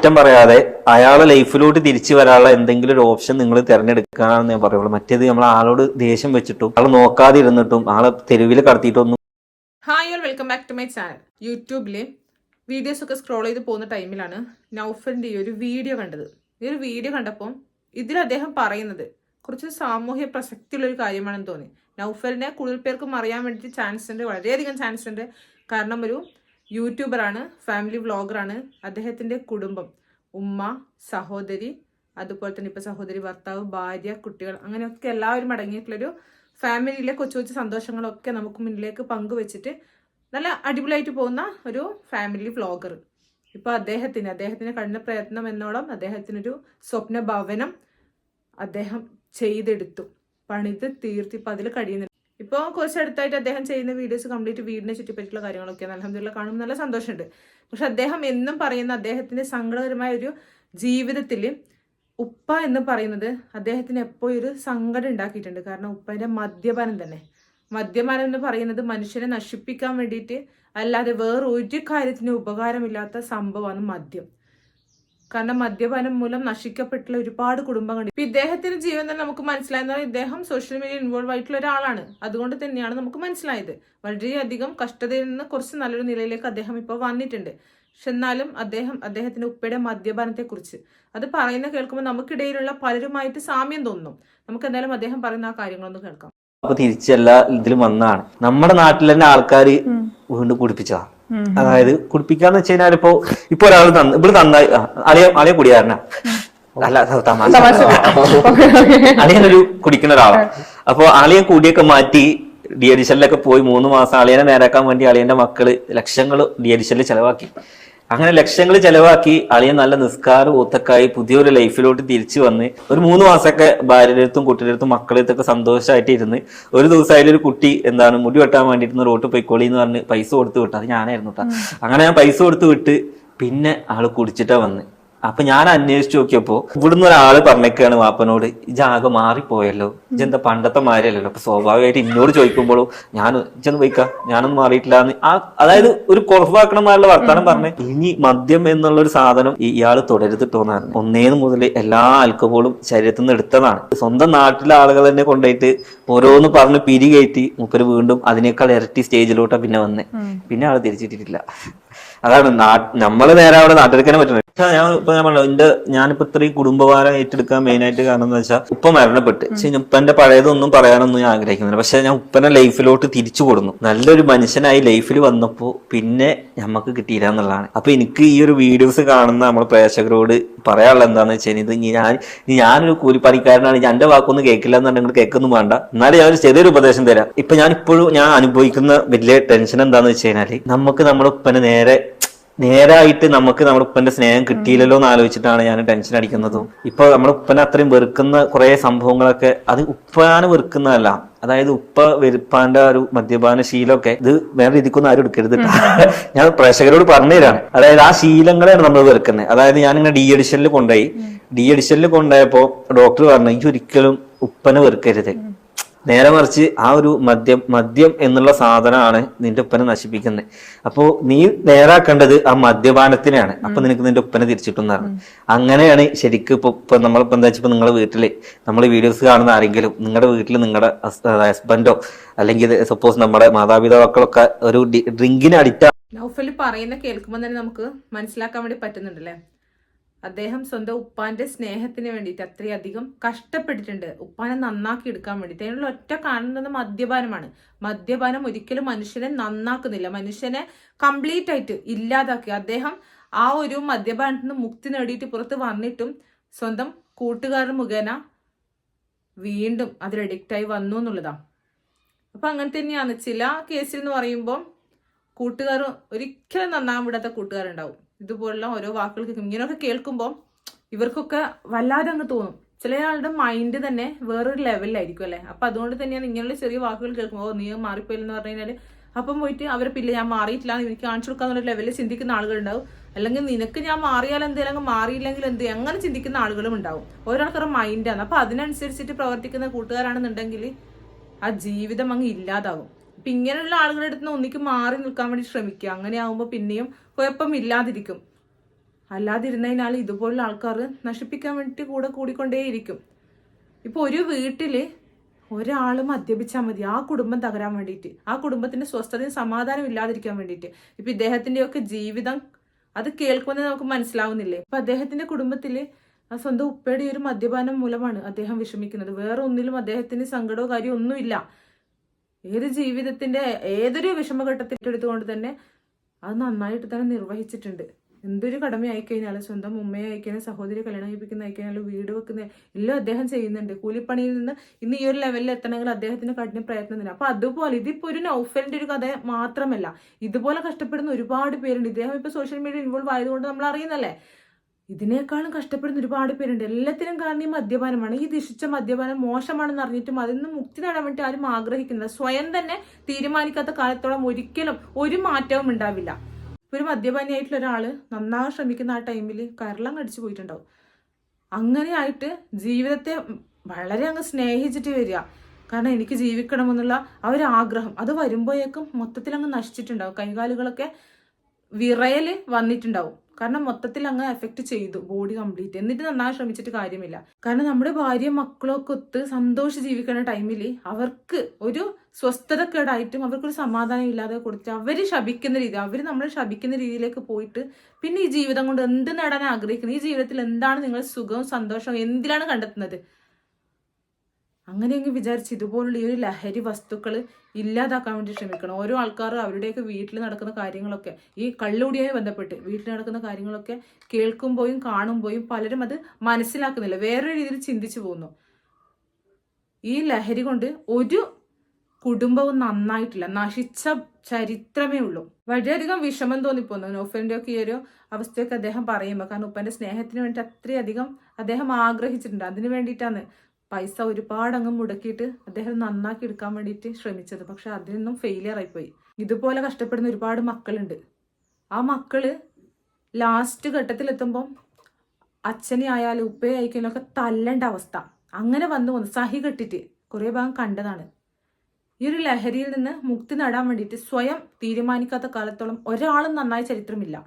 കുറ്റം പറയാതെ അയാളെ ലൈഫിലോട്ട് തിരിച്ചു വരാനുള്ള എന്തെങ്കിലും ഒരു ഓപ്ഷൻ നിങ്ങൾ തിരഞ്ഞെടുക്കാനാണെന്ന് ഞാൻ പറയുള്ളൂ. മറ്റേത് നമ്മൾ ആളോട് ദേഷ്യം വെച്ചിട്ടും ആൾ നോക്കാതെ ഇരുന്നിട്ടും ആളെ തെരുവിൽ കടത്തിയിട്ടൊന്നും. Hi all, welcome back to my channel. യൂട്യൂബിൽ വീഡിയോസ് ഒക്കെ സ്ക്രോൾ ചെയ്ത് പോകുന്ന ടൈമിലാണ് നൗഫലിന്റെ ഈ ഒരു വീഡിയോ കണ്ടത്. ഈ ഒരു വീഡിയോ കണ്ടപ്പോൾ ഇതിൽ അദ്ദേഹം പറയുന്നത് കുറച്ച് സാമൂഹ്യ പ്രസക്തിയുള്ള ഒരു കാര്യമാണെന്ന് തോന്നി. നൗഫലിനെ കൂടുതൽ പേർക്കും അറിയാൻ വേണ്ടിയിട്ട് ചാൻസ് ഉണ്ട്, വളരെയധികം ചാൻസ് ഉണ്ട്. കാരണം ഒരു യൂട്യൂബറാണ്, ഫാമിലി വ്ളോഗറാണ്. അദ്ദേഹത്തിന്റെ കുടുംബം, ഉമ്മ, സഹോദരി, അതുപോലെ തന്നെ ഇപ്പൊ സഹോദരി, ഭർത്താവ്, ഭാര്യ, കുട്ടികൾ, അങ്ങനെയൊക്കെ എല്ലാവരും അടങ്ങിയിട്ടുള്ളൊരു ഫാമിലിയിലെ കൊച്ചു കൊച്ചു സന്തോഷങ്ങളൊക്കെ നമുക്ക് മുന്നിലേക്ക് പങ്കുവെച്ചിട്ട് നല്ല അടിപൊളിയായിട്ട് പോകുന്ന ഒരു ഫാമിലി വ്ളോഗർ. ഇപ്പൊ അദ്ദേഹത്തിന് കഠിന പ്രയത്നം എന്നോളം അദ്ദേഹത്തിനൊരു സ്വപ്ന ഭവനം അദ്ദേഹം ചെയ്തെടുത്തു, പണിത് തീർത്തി. ഇപ്പൊ അതിൽ കഴിയുന്നില്ല. ഇപ്പോൾ കുറച്ചടുത്തായിട്ട് അദ്ദേഹം ചെയ്യുന്ന വീഡിയോസ് കംപ്ലീറ്റ് വീടിനെ ചുറ്റിപ്പറ്റിയുള്ള കാര്യങ്ങളൊക്കെയാണ്. അൽഹംദുലില്ലാഹ് കാണുമ്പോൾ നല്ല സന്തോഷമുണ്ട്. പക്ഷെ അദ്ദേഹം എന്നും പറയുന്ന അദ്ദേഹത്തിന്റെ സങ്കടകരമായ ഒരു ജീവിതത്തിൽ ഉപ്പ എന്ന് പറയുന്നത് അദ്ദേഹത്തിന് എപ്പോഴും ഒരു സങ്കടം ഉണ്ടാക്കിയിട്ടുണ്ട്. കാരണം ഉപ്പന്റെ മദ്യപാനം തന്നെ. മദ്യപാനം എന്ന് പറയുന്നത് മനുഷ്യനെ നശിപ്പിക്കാൻ വേണ്ടിയിട്ട് അല്ലാതെ വേറെ ഒരു കാര്യത്തിന് ഉപകാരമില്ലാത്ത സംഭവമാണ് മദ്യം. കാരണം മദ്യപാനം മൂലം നശിക്കപ്പെട്ടുള്ള ഒരുപാട് കുടുംബങ്ങളുണ്ട്. ഇപ്പൊ ഇദ്ദേഹത്തിന്റെ ജീവൻ തന്നെ നമുക്ക് മനസ്സിലായെന്നാൽ ഇദ്ദേഹം സോഷ്യൽ മീഡിയ ഇൻവോൾവ് ആയിട്ടുള്ള ഒരാളാണ്. അതുകൊണ്ട് തന്നെയാണ് നമുക്ക് മനസ്സിലായത്. വളരെയധികം കഷ്ടതയിൽ നിന്ന് കുറച്ച് നല്ലൊരു നിലയിലേക്ക് അദ്ദേഹം ഇപ്പോൾ വന്നിട്ടുണ്ട്. പക്ഷെ എന്നാലും അദ്ദേഹത്തിന്റെ ഉപ്പയുടെ മദ്യപാനത്തെ കുറിച്ച് അത് പറയുന്ന കേൾക്കുമ്പോൾ നമുക്കിടയിലുള്ള പലരുമായിട്ട് സാമ്യം തോന്നും. നമുക്ക് എന്തായാലും അദ്ദേഹം പറയുന്ന ആ കാര്യങ്ങളൊന്ന് കേൾക്കാം. അപ്പൊ തിരിച്ചെല്ലാ ഇതിലും വന്നാണ് നമ്മുടെ നാട്ടിൽ തന്നെ ആൾക്കാർ വീണ്ടും കുടിപ്പിച്ചതാ. അതായത് കുടിപ്പിക്കാന്ന് വെച്ച് കഴിഞ്ഞാൽ ഇപ്പൊ ഒരാൾ ഇവിടെ നന്നായി അളിയ കുടിയാരനാ, അല്ല തമാശ, അളിയനൊരു കുടിക്കുന്ന ഒരാളാണ്. അപ്പൊ അളിയൻ കൂടിയൊക്കെ മാറ്റി ഡി എഡിഷനിലൊക്കെ പോയി 3 മാസം അളിയനെ നേരാക്കാൻ വേണ്ടി അളിയന്റെ മക്കള് ലക്ഷങ്ങൾ ഡി എഡിഷനിൽ ചെലവാക്കി. അങ്ങനെ ലക്ഷങ്ങൾ ചെലവാക്കി അളിയൻ നല്ല നിസ്കാരം ഊത്തക്കായി പുതിയൊരു ലൈഫിലോട്ട് തിരിച്ചു വന്ന് ഒരു 3 മാസമൊക്കെ ഭാര്യയുടെ അടുത്തും കുട്ടിയുടെ അടുത്തും മക്കളുടെ അടുത്തൊക്കെ സന്തോഷമായിട്ട് ഇരുന്ന് ഒരു ദിവസം അതിലൊരു കുട്ടി മുടി വെട്ടാൻ വേണ്ടിയിട്ട് റോട്ട് പോയിക്കോളി എന്ന് പറഞ്ഞ് പൈസ കൊടുത്ത് വിട്ടു. അത് ഞാനായിരുന്നു കേട്ടോ. അങ്ങനെ ഞാൻ പൈസ കൊടുത്ത് വിട്ട് പിന്നെ ആള് കുടിച്ചിട്ടാ വന്ന്. അപ്പൊ ഞാൻ അന്വേഷിച്ചു നോക്കിയപ്പോ ഇവിടുന്ന് ഒരാള് പറഞ്ഞേക്കാണ് വാപ്പനോട്, ഇജാകെ മാറിപ്പോയല്ലോ, ഇജെന്താ പണ്ടത്തെ മാരിയല്ലോ. അപ്പൊ സ്വാഭാവികമായിട്ട് എന്നോട് ചോദിക്കുമ്പോഴും ഇജൊന്നും പോയിക്കാ, ഞാനൊന്നും മാറിയിട്ടില്ല എന്ന് അതായത് ഒരു കുറവാക്കണമായുള്ള വർത്താനം പറഞ്ഞ്. ഇനി മദ്യം എന്നുള്ള ഒരു സാധനം ഇയാള് തുടരുതിട്ടോന്നാണ്. ഒന്നേന്ന് മുതൽ എല്ലാ ആൽക്കഹോളും ശരീരത്തിൽ നിന്ന് എടുത്തതാണ്. സ്വന്തം നാട്ടിലെ ആളുകൾ തന്നെ കൊണ്ടുപോയിട്ട് ഓരോന്ന് പറഞ്ഞ് പിരികയറ്റി മൂപ്പര് വീണ്ടും അതിനേക്കാൾ ഇരട്ടി സ്റ്റേജിലോട്ടാ പിന്നെ വന്നേ. പിന്നെ ആള് തിരിച്ചിട്ടിട്ടില്ല. അതാണ് നമ്മള് നേരെ അവിടെ നാട്ടിലെടുക്കാനേ പറ്റുന്നത്. ഞാനിപ്പോ ഇത്രയും കുടുംബഭാരം ഏറ്റെടുക്കാൻ മെയിൻ ആയിട്ട് കാരണം എന്ന് വെച്ചാൽ ഉപ്പ മരണപ്പെട്ട്. ഉപ്പന്റെ പഴയതൊന്നും പറയാനൊന്നും ഞാൻ ആഗ്രഹിക്കുന്നില്ല. പക്ഷെ ഞാൻ ഉപ്പന്റെ ലൈഫിലോട്ട് തിരിച്ചു കൊടുന്നു. നല്ലൊരു മനുഷ്യനായി ലൈഫിൽ വന്നപ്പോ പിന്നെ നമുക്ക് കിട്ടിയില്ല എന്നുള്ളതാണ്. അപ്പൊ എനിക്ക് ഈ ഒരു വീഡിയോസ് കാണുന്ന നമ്മുടെ പ്രേക്ഷകരോട് പറയാനുള്ള എന്താന്ന് വെച്ചാൽ, ഇത് ഞാനൊരു കൂലിപ്പണിക്കാരനാണ്, എന്റെ വാക്കൊന്നും കേൾക്കില്ല എന്നുണ്ടെങ്കിൽ കേൾക്കൊന്നും വേണ്ട. എന്നാലും ഞാൻ ഒരു ചെറിയൊരു ഉപദേശം തരാം. ഇപ്പൊ ഞാൻ അനുഭവിക്കുന്ന വലിയ ടെൻഷൻ എന്താന്ന് വെച്ച് കഴിഞ്ഞാല്, നമുക്ക് നമ്മുടെ ഉപ്പനെ നേരായിട്ട് നമുക്ക് നമ്മുടെ ഉപ്പന്റെ സ്നേഹം കിട്ടിയില്ലല്ലോ എന്ന് ആലോചിച്ചിട്ടാണ് ഞാൻ ടെൻഷൻ അടിക്കുന്നതും. ഇപ്പൊ നമ്മുടെ ഉപ്പനെ അത്രയും വെറുക്കുന്ന കുറെ സംഭവങ്ങളൊക്കെ അത് ഉപ്പാന് വെറുക്കുന്നതല്ല. അതായത് ഉപ്പ വെറുപ്പാന്റെ ഒരു മദ്യപാന ശീലമൊക്കെ ഇത് വേറെ രീതിക്കൊന്നും ആരും എടുക്കരുത്. ഞാൻ പ്രേക്ഷകരോട് പറഞ്ഞുതരാണ്. അതായത് ആ ശീലങ്ങളെയാണ് നമ്മൾ വെറുക്കുന്നത്. അതായത് ഞാനിങ്ങനെ ഡി എഡിഷനിൽ കൊണ്ടുപോയപ്പോ ഡോക്ടർ പറഞ്ഞു, എനിക്ക് ഒരിക്കലും ഉപ്പനെ വെറുക്കരുത്, നേരെ മറിച്ച് ആ ഒരു മദ്യം എന്നുള്ള സാധനമാണ് നിന്റെ ഉപ്പനെ നശിപ്പിക്കുന്നത്. അപ്പോ നീ നേരാക്കേണ്ടത് ആ മദ്യപാനത്തിനെയാണ്. അപ്പൊ നിനക്ക് നിന്റെ ഉപ്പനെ തിരിച്ചിട്ടെന്നാണ്. അങ്ങനെയാണ് ശരിക്കും ഇപ്പൊ നമ്മളിപ്പോ എന്താ വെച്ചാൽ നിങ്ങളുടെ വീട്ടില് നമ്മൾ വീഡിയോസ് കാണുന്ന ആരെങ്കിലും നിങ്ങളുടെ വീട്ടിൽ നിങ്ങളുടെ ഹസ്ബൻഡോ അല്ലെങ്കിൽ സപ്പോസ് നമ്മുടെ മാതാപിതാക്കളൊക്കെ ഒരു ഡ്രിങ്കിന് അഡിക്റ്റ്. നൗഫൽ പറയുന്ന കേൾക്കുമ്പോൾ തന്നെ നമുക്ക് മനസ്സിലാക്കാൻ വേണ്ടി പറ്റുന്നുണ്ടല്ലേ. അദ്ദേഹം സ്വന്തം ഉപ്പാന്റെ സ്നേഹത്തിന് വേണ്ടിയിട്ട് അത്രയധികം കഷ്ടപ്പെട്ടിട്ടുണ്ട്, ഉപ്പാനെ നന്നാക്കി എടുക്കാൻ വേണ്ടിയിട്ട്. അതിനുള്ള ഒറ്റ കാണുന്നത് മദ്യപാനമാണ്. മദ്യപാനം ഒരിക്കലും മനുഷ്യനെ നന്നാക്കുന്നില്ല, മനുഷ്യനെ കംപ്ലീറ്റ് ആയിട്ട് ഇല്ലാതാക്കി. അദ്ദേഹം ആ ഒരു മദ്യപാനത്തിൽ നിന്ന് മുക്തി നേടിയിട്ട് പുറത്ത് വന്നിട്ടും സ്വന്തം കൂട്ടുകാരൻ മുഖേന വീണ്ടും അതിൽ അഡിക്റ്റായി വന്നു എന്നുള്ളതാണ്. അപ്പൊ അങ്ങനെ തന്നെയാണ് ചില കേസിൽ എന്ന് പറയുമ്പോൾ കൂട്ടുകാർ ഒരിക്കലും നന്നാകാൻ വിടാത്ത കൂട്ടുകാരുണ്ടാവും. ഇതുപോലുള്ള ഓരോ വാക്കുകൾ കേൾക്കും. ഇങ്ങനെയൊക്കെ കേൾക്കുമ്പോൾ ഇവർക്കൊക്കെ വല്ലാതെ അങ്ങ് തോന്നും. ചില ആളുടെ മൈൻഡ് തന്നെ വേറൊരു ലെവലിലായിരിക്കും അല്ലെ. അപ്പൊ അതുകൊണ്ട് തന്നെയാണ് ഇങ്ങനെയുള്ള ചെറിയ വാക്കുകൾ കേൾക്കുമ്പോൾ നീ മാറിപ്പോയില്ലെന്ന് പറഞ്ഞു കഴിഞ്ഞാൽ അപ്പം പോയിട്ട് അവരെ പിന്നെ ഞാൻ മാറിയിട്ടില്ല എനിക്ക് കാണിച്ചു കൊടുക്കാന്നുള്ള ലെവലിൽ ചിന്തിക്കുന്ന ആളുകളുണ്ടാവും. അല്ലെങ്കിൽ നിനക്ക് ഞാൻ മാറിയാൽ എന്തെങ്കിലും, മാറിയില്ലെങ്കിൽ എന്ത്, അങ്ങനെ ചിന്തിക്കുന്ന ആളുകളും ഉണ്ടാവും. ഓരോരുത്തരുടെ മൈൻഡാണ്. അപ്പൊ അതിനനുസരിച്ചിട്ട് പ്രവർത്തിക്കുന്ന കൂട്ടുകാരാണെന്നുണ്ടെങ്കിൽ ആ ജീവിതം അങ്ങ് ഇല്ലാതാകും. അപ്പൊ ഇങ്ങനെയുള്ള ആളുകളുടെ അടുത്ത് നിന്ന് ഒന്നിക്ക് മാറി നിൽക്കാൻ വേണ്ടി ശ്രമിക്കുക. അങ്ങനെ ആകുമ്പോൾ പിന്നെയും കുഴപ്പമില്ലാതിരിക്കും. അല്ലാതിരുന്നതിനാൽ ഇതുപോലുള്ള ആൾക്കാർ നശിപ്പിക്കാൻ വേണ്ടിയിട്ട് കൂടിക്കൊണ്ടേയിരിക്കും. ഇപ്പൊ ഒരു വീട്ടില് ഒരാൾ മദ്യപിച്ചാൽ മതി ആ കുടുംബം തകരാൻ വേണ്ടിയിട്ട്, ആ കുടുംബത്തിന്റെ സ്വസ്ഥതയും സമാധാനം ഇല്ലാതിരിക്കാൻ വേണ്ടിയിട്ട്. ഇപ്പൊ ഇദ്ദേഹത്തിന്റെയൊക്കെ ജീവിതം അത് കേൾക്കുമെന്ന് നമുക്ക് മനസ്സിലാവുന്നില്ലേ? ഇപ്പൊ അദ്ദേഹത്തിന്റെ കുടുംബത്തില് ആ സ്വന്തം ഉപ്പയുടെ ഈ ഒരു മദ്യപാനം മൂലമാണ് അദ്ദേഹം വിഷമിക്കുന്നത്. വേറെ ഒന്നിലും അദ്ദേഹത്തിന് സങ്കടമോ കാര്യമോ ഒന്നുമില്ല. ഏത് ജീവിതത്തിന്റെ ഏതൊരു വിഷമഘട്ടത്തിൽ എടുത്തുകൊണ്ട് തന്നെ അത് നന്നായിട്ട് തന്നെ നിർവഹിച്ചിട്ടുണ്ട്. എന്തൊരു കടമയായി കഴിഞ്ഞാൽ, സ്വന്തം ഉമ്മയെ അയക്കാനും സഹോദരി കല്യാണം കഴിപ്പിക്കുന്ന അയക്കാനും വീട് വെക്കുന്ന എല്ലാം അദ്ദേഹം ചെയ്യുന്നുണ്ട്. കൂലിപ്പണിയിൽ നിന്ന് ഇന്ന് ഈ ഒരു ലെവലിൽ എത്തണമെങ്കിൽ അദ്ദേഹത്തിന് കഠിന പ്രയത്നം തന്നെ. അപ്പൊ അതുപോലെ ഇതിപ്പോ ഒരു നൗഫലിന്റെ ഒരു കഥ മാത്രമല്ല, ഇതുപോലെ കഷ്ടപ്പെടുന്ന ഒരുപാട് പേരുണ്ട്. ഇദ്ദേഹം ഇപ്പൊ സോഷ്യൽ മീഡിയ ഇൻവോൾവ് ആയതുകൊണ്ട് നമ്മൾ അറിയുന്നല്ലേ. ഇതിനേക്കാളും കഷ്ടപ്പെടുന്ന ഒരുപാട് പേരുണ്ട്. എല്ലാത്തിനും കാരണം ഈ മദ്യപാനമാണ്. ഈ ദിശിച്ച മദ്യപാനം മോശമാണെന്ന് അറിഞ്ഞിട്ടും അതിൽ നിന്ന് മുക്തി നേടാൻ വേണ്ടി ആരും ആഗ്രഹിക്കുന്നത്, സ്വയം തന്നെ തീരുമാനിക്കാത്ത കാലത്തോളം ഒരിക്കലും ഒരു മാറ്റവും ഉണ്ടാവില്ല. ഒരു മദ്യപാനിയായിട്ടുള്ള ഒരാള് നന്നാകാൻ ശ്രമിക്കുന്ന ആ ടൈമിൽ കരളം കടിച്ചു പോയിട്ടുണ്ടാവും. അങ്ങനെയായിട്ട് ജീവിതത്തെ വളരെ അങ്ങ് സ്നേഹിച്ചിട്ട് വരിക. കാരണം എനിക്ക് ജീവിക്കണമെന്നുള്ള ആ ഒരു ആഗ്രഹം അത് വരുമ്പോഴേക്കും മൊത്തത്തിൽ അങ്ങ് നശിച്ചിട്ടുണ്ടാവും. കൈകാലുകളൊക്കെ വിറയല് വന്നിട്ടുണ്ടാവും. കാരണം മൊത്തത്തിൽ അങ്ങ് എഫക്ട് ചെയ്തു ബോഡി കംപ്ലീറ്റ്. എന്നിട്ട് നന്നായി ശ്രമിച്ചിട്ട് കാര്യമില്ല. കാരണം നമ്മുടെ ഭാര്യയും മക്കളൊക്കെ ഒത്ത് സന്തോഷം ജീവിക്കുന്ന ടൈമിൽ അവർക്ക് ഒരു സ്വസ്ഥതക്കേടായിട്ടും അവർക്കൊരു സമാധാനം ഇല്ലാതെ കൊടുത്ത് അവര് ശപിക്കുന്ന രീതി, അവര് നമ്മളെ ശപിക്കുന്ന രീതിയിലേക്ക് പോയിട്ട് പിന്നെ ഈ ജീവിതം കൊണ്ട് എന്ത് നേടാൻ ആഗ്രഹിക്കുന്നത്? ഈ ജീവിതത്തിൽ എന്താണ് നിങ്ങൾ സുഖവും സന്തോഷവും എന്തിലാണ് കണ്ടെത്തുന്നത്? അങ്ങനെയെങ്കിൽ വിചാരിച്ച് ഇതുപോലുള്ള ഈ ഒരു ലഹരി വസ്തുക്കൾ ഇല്ലാതാക്കാൻ വേണ്ടി ശ്രമിക്കണം. ഓരോ ആൾക്കാരും അവരുടെയൊക്കെ വീട്ടിൽ നടക്കുന്ന കാര്യങ്ങളൊക്കെ, ഈ കള്ളുകൂടിയായി ബന്ധപ്പെട്ട് വീട്ടിൽ നടക്കുന്ന കാര്യങ്ങളൊക്കെ കേൾക്കുമ്പോഴും കാണുമ്പോഴും പലരും അത് മനസ്സിലാക്കുന്നില്ല, വേറൊരു രീതിയിൽ ചിന്തിച്ചു പോകുന്നു. ഈ ലഹരി കൊണ്ട് ഒരു കുടുംബവും നന്നായിട്ടില്ല, നശിച്ച ചരിത്രമേ ഉള്ളൂ. വളരെയധികം വിഷമം തോന്നിപ്പോന്നു നൗഫലിന്റെ ഒക്കെ ഈ ഒരു അവസ്ഥയൊക്കെ അദ്ദേഹം പറയുമ്പോൾ. കാരണം ഉപ്പന്റെ സ്നേഹത്തിന് വേണ്ടി അത്രയധികം അദ്ദേഹം ആഗ്രഹിച്ചിട്ടുണ്ട്. അതിനു വേണ്ടിയിട്ടാണ് പൈസ ഒരുപാട് അങ്ങ് മുടക്കിയിട്ട് അദ്ദേഹം നന്നാക്കി എടുക്കാൻ വേണ്ടിയിട്ട് ശ്രമിച്ചത്. പക്ഷെ അതിനൊന്നും ഫെയിലിയർ ആയിപ്പോയി. ഇതുപോലെ കഷ്ടപ്പെടുന്ന ഒരുപാട് മക്കളുണ്ട്. ആ മക്കള് ലാസ്റ്റ് ഘട്ടത്തിലെത്തുമ്പം അച്ഛനെ ആയാലും ഉപ്പയെ അയക്കാനും ഒക്കെ തല്ലേണ്ട അവസ്ഥ അങ്ങനെ വന്നു സഹി കെട്ടിട്ട് കുറേ ഭാഗം കണ്ടതാണ്. ഈ ഒരു ലഹരിയിൽ നിന്ന് മുക്തി നേടാൻ വേണ്ടിയിട്ട് സ്വയം തീരുമാനിക്കാത്ത കാലത്തോളം ഒരാളും നന്നായ ചരിത്രമില്ല.